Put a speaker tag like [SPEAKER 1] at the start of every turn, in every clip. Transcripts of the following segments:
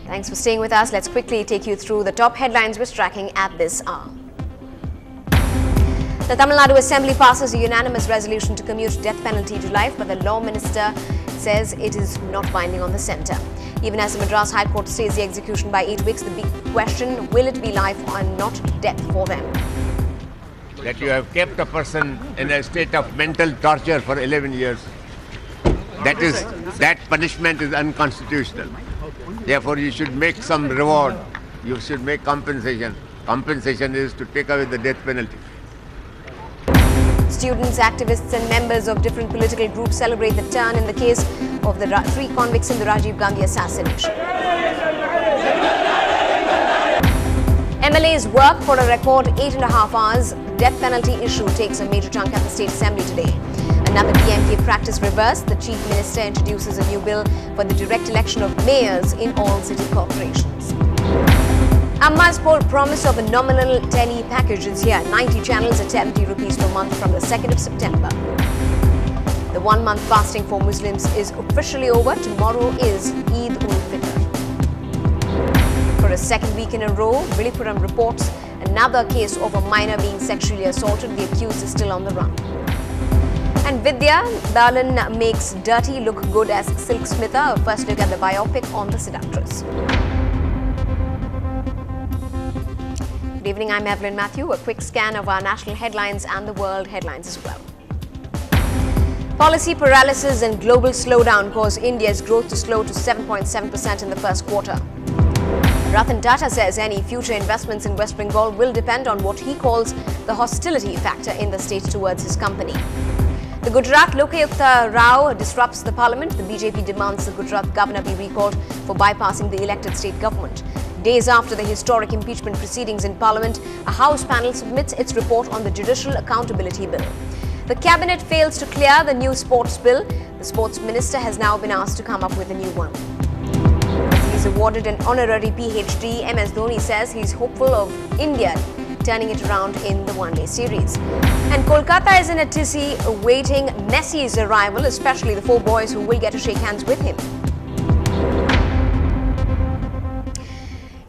[SPEAKER 1] Thanks for staying with us. Let's quickly take you through the top headlines we're tracking at this hour. The Tamil Nadu Assembly passes a unanimous resolution to commute death penalty to life, but the law minister says it is not binding on the centre. Even as the Madras High Court stays the execution by 8 weeks, the big question, will it be life or not death for them?
[SPEAKER 2] That you have kept a person in a state of mental torture for 11 years, that punishment is unconstitutional. Therefore, you should make some reward. You should make compensation. Compensation is to take away the death penalty.
[SPEAKER 1] Students, activists and members of different political groups celebrate the turn in the case of the 3 convicts in the Rajiv Gandhi assassination. MLAs work for a record 8.5 hours. Death penalty issue takes a major chunk at the State Assembly today. Another DMK practice reversed. The Chief Minister introduces a new bill for the direct election of mayors in all city corporations. Amma's poll promise of a nominal tele package is here. 90 channels at 70 rupees per month from the 2nd of September. The 1-month fasting for Muslims is officially over. Tomorrow is Eid ul-Fitr. For a second week in a row, Villupuram reports another case of a minor being sexually assaulted. The accused is still on the run. And Vidya Dalan makes Dirty look good as silksmitha. A first look at the biopic on the seductress. Good evening, I'm Evelyn Matthew. A quick scan of our national headlines and the world headlines as well. Policy paralysis and global slowdown cause India's growth to slow to 7.7% in the first quarter. Ratan Tata says any future investments in West Bengal will depend on what he calls the hostility factor in the state towards his company. The Gujarat Lokayukta Rao disrupts the parliament. The BJP demands the Gujarat governor be recalled for bypassing the elected state government. Days after the historic impeachment proceedings in Parliament, a House panel submits its report on the Judicial Accountability Bill. The Cabinet fails to clear the new sports bill. The Sports Minister has now been asked to come up with a new one. As he's awarded an honorary PhD, MS Dhoni says he's hopeful of India turning it around in the one-day series. And Kolkata is in a tizzy awaiting Messi's arrival, especially the 4 boys who will get to shake hands with him.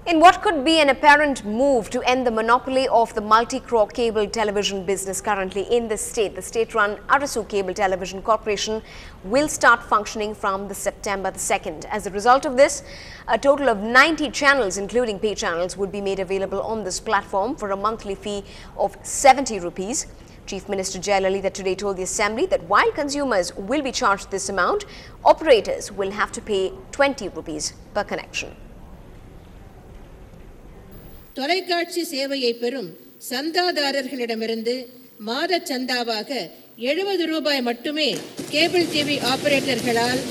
[SPEAKER 1] In what could be an apparent move to end the monopoly of the multi-crore cable television business currently in the state-run Arasu Cable Television Corporation will start functioning from September 2nd. As a result of this, a total of 90 channels, including pay channels, would be made available on this platform for a monthly fee of 70 rupees. Chief Minister Jayalalitha today told the Assembly that while consumers will be charged this amount, operators will have to pay 20 rupees per connection.
[SPEAKER 3] தொலைக்காட்சி சேவையை பெறும் சந்தாதாரர்களிடமிருந்து மாத சந்தாவாக 70 ரூபாய் மட்டுமே cable TV ஆபரேட்டர்களால்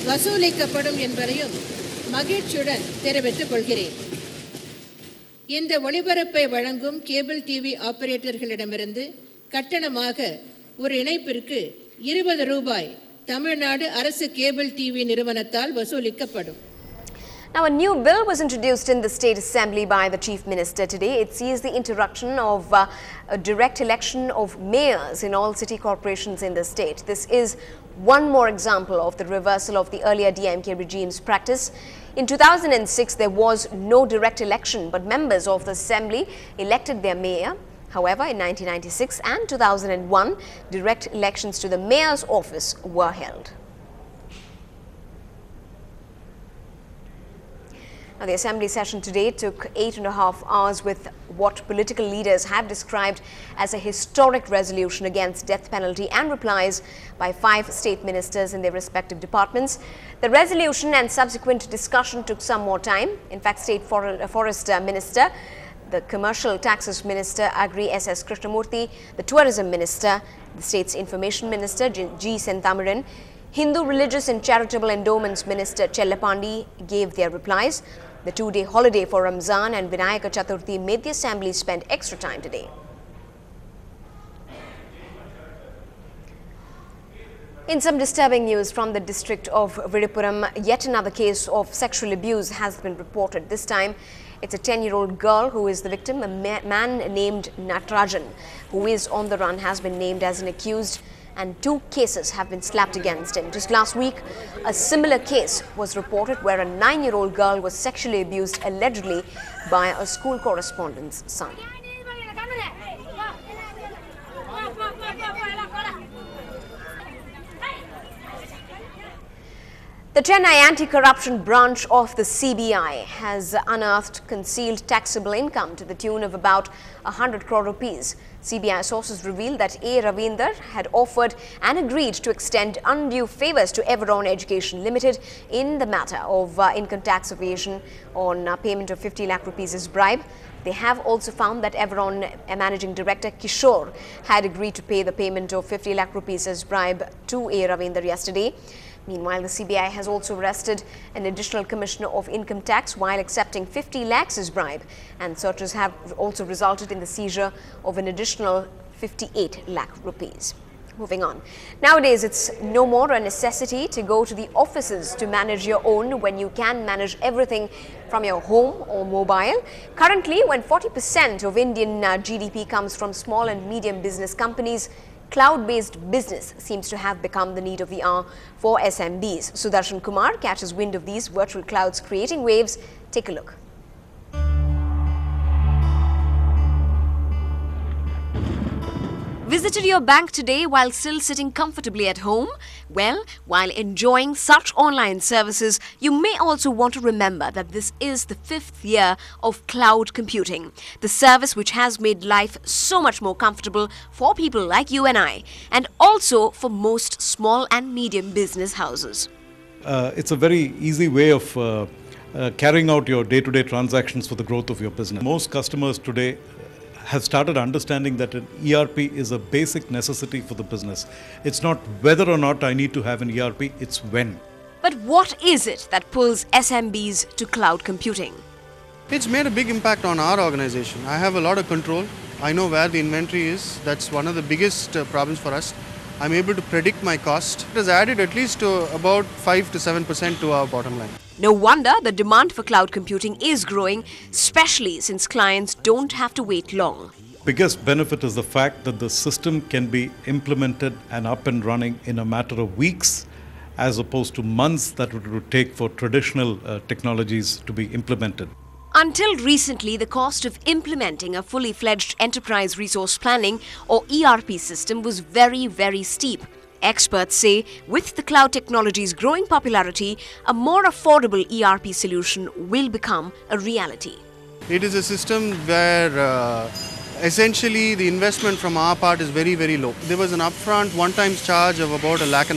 [SPEAKER 3] வசூலிக்கப்படும் என்பதையும் மகிழ்ச்சியுடன் தெரிவித்துக் கொள்கிறேன். இந்த ஒளிபரப்பை வழங்கும் கேபிள் டிவி ஆபரேட்டர்களிடமிருந்து கட்டணமாக ஒரு இணைப்பிற்கு 20 ரூபாய் தமிழ்நாடு அரசு கேபிள் டிவி நிறுவனத்தால் வசூலிக்கப்படும்.
[SPEAKER 1] Now, a new bill was introduced in the State Assembly by the Chief Minister today. It sees the introduction of a direct election of mayors in all city corporations in the state. This is one more example of the reversal of the earlier DMK regime's practice. In 2006, there was no direct election, but members of the Assembly elected their mayor. However, in 1996 and 2001, direct elections to the mayor's office were held. Now, the Assembly session today took 8.5 hours with what political leaders have described as a historic resolution against death penalty and replies by 5 state ministers in their respective departments. The resolution and subsequent discussion took some more time. In fact, State Forest Minister, the Commercial Taxes Minister Agri S.S. Krishnamurthy, the Tourism Minister, the State's Information Minister G. Sentamiran, Hindu Religious and Charitable Endowments Minister Chellapandi gave their replies. The 2-day holiday for Ramzan and Vinayaka Chaturthi made the Assembly spend extra time today. In some disturbing news from the district of Villupuram, yet another case of sexual abuse has been reported. This time, it's a 10-year-old girl who is the victim. A man named Natarajan, who is on the run, has been named as an accused. and 2 cases have been slapped against him. Just last week, a similar case was reported where a 9-year-old girl was sexually abused allegedly by a school correspondent's son. The Chennai Anti-Corruption Branch of the CBI has unearthed concealed taxable income to the tune of about 100 crore rupees. CBI sources reveal that A. Ravinder had offered and agreed to extend undue favours to Everon Education Limited in the matter of income tax evasion on payment of 50 lakh rupees as bribe. They have also found that Everon Managing Director Kishore had agreed to pay the payment of 50 lakh rupees as bribe to A. Ravinder yesterday. Meanwhile, the CBI has also arrested an additional commissioner of income tax while accepting 50 lakhs as bribe, and searches have also resulted in the seizure of an additional 58 lakh rupees. Moving on. Nowadays, it's no more a necessity to go to the offices to manage your own when you can manage everything from your home or mobile. Currently, when 40% of Indian GDP comes from small and medium business companies, cloud-based business seems to have become the need of the hour for SMBs. Sudarshan Kumar catches wind of these virtual clouds creating waves. Take a look. Visited your bank today while still sitting comfortably at home? Well, while enjoying such online services, you may also want to remember that this is the 5th year of cloud computing, the service which has made life so much more comfortable for people like you and I, and also for most small and medium business houses.
[SPEAKER 4] It's a very easy way of carrying out your day-to-day transactions for the growth of your business. Most customers today have started understanding that an ERP is a basic necessity for the business. It's not whether or not I need to have an ERP, it's when.
[SPEAKER 1] But what is it that pulls SMBs to cloud computing?
[SPEAKER 5] It's made a big impact on our organization. I have a lot of control. I know where the inventory is. That's one of the biggest problems for us. I'm able to predict my cost. It has added at least to about 5 to 7% to our bottom line.
[SPEAKER 1] No wonder the demand for cloud computing is growing, especially since clients don't have to wait long.
[SPEAKER 4] Biggest benefit is the fact that the system can be implemented and up and running in a matter of weeks, as opposed to months that it would take for traditional technologies to be implemented.
[SPEAKER 1] Until recently, the cost of implementing a fully fledged enterprise resource planning or ERP system was very, very steep. Experts say with the cloud technology's growing popularity, a more affordable ERP solution will become a reality.
[SPEAKER 5] It is a system where essentially the investment from our part is very, very low. There was an upfront one-time charge of about 1.5 lakh,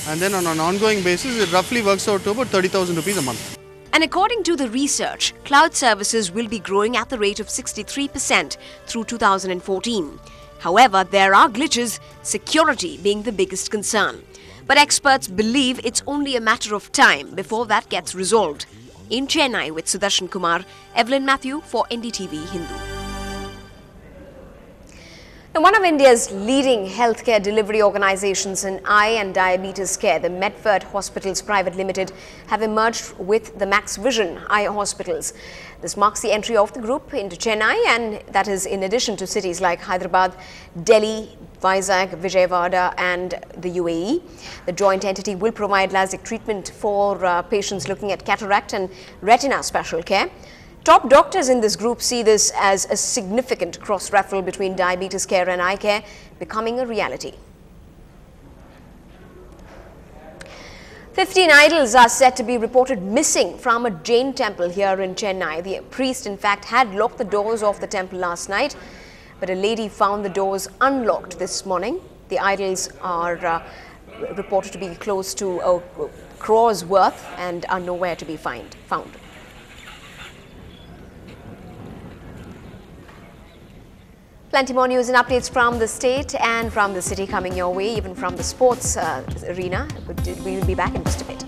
[SPEAKER 5] and then on an ongoing basis, it roughly works out to about 30,000 rupees a month.
[SPEAKER 1] And according to the research, cloud services will be growing at the rate of 63% through 2014. However, there are glitches, security being the biggest concern. But experts believe it's only a matter of time before that gets resolved. In Chennai with Sudarshan Kumar, Evelyn Matthew for NDTV Hindu. Now, one of India's leading healthcare delivery organizations in eye and diabetes care, the Medford Hospitals Private Limited, have emerged with the Max Vision Eye Hospitals. This marks the entry of the group into Chennai, and that is in addition to cities like Hyderabad, Delhi, Vizag, Vijayawada and the UAE. The joint entity will provide LASIK treatment for patients looking at cataract and retina special care. Top doctors in this group see this as a significant cross-referral between diabetes care and eye care becoming a reality. 15 idols are said to be reported missing from a Jain temple here in Chennai. The priest, in fact, had locked the doors of the temple last night, but a lady found the doors unlocked this morning. The idols are reported to be close to a crore's worth and are nowhere to be found. Plenty more news and updates from the state and from the city coming your way, even from the sports arena. We will be back in just a bit.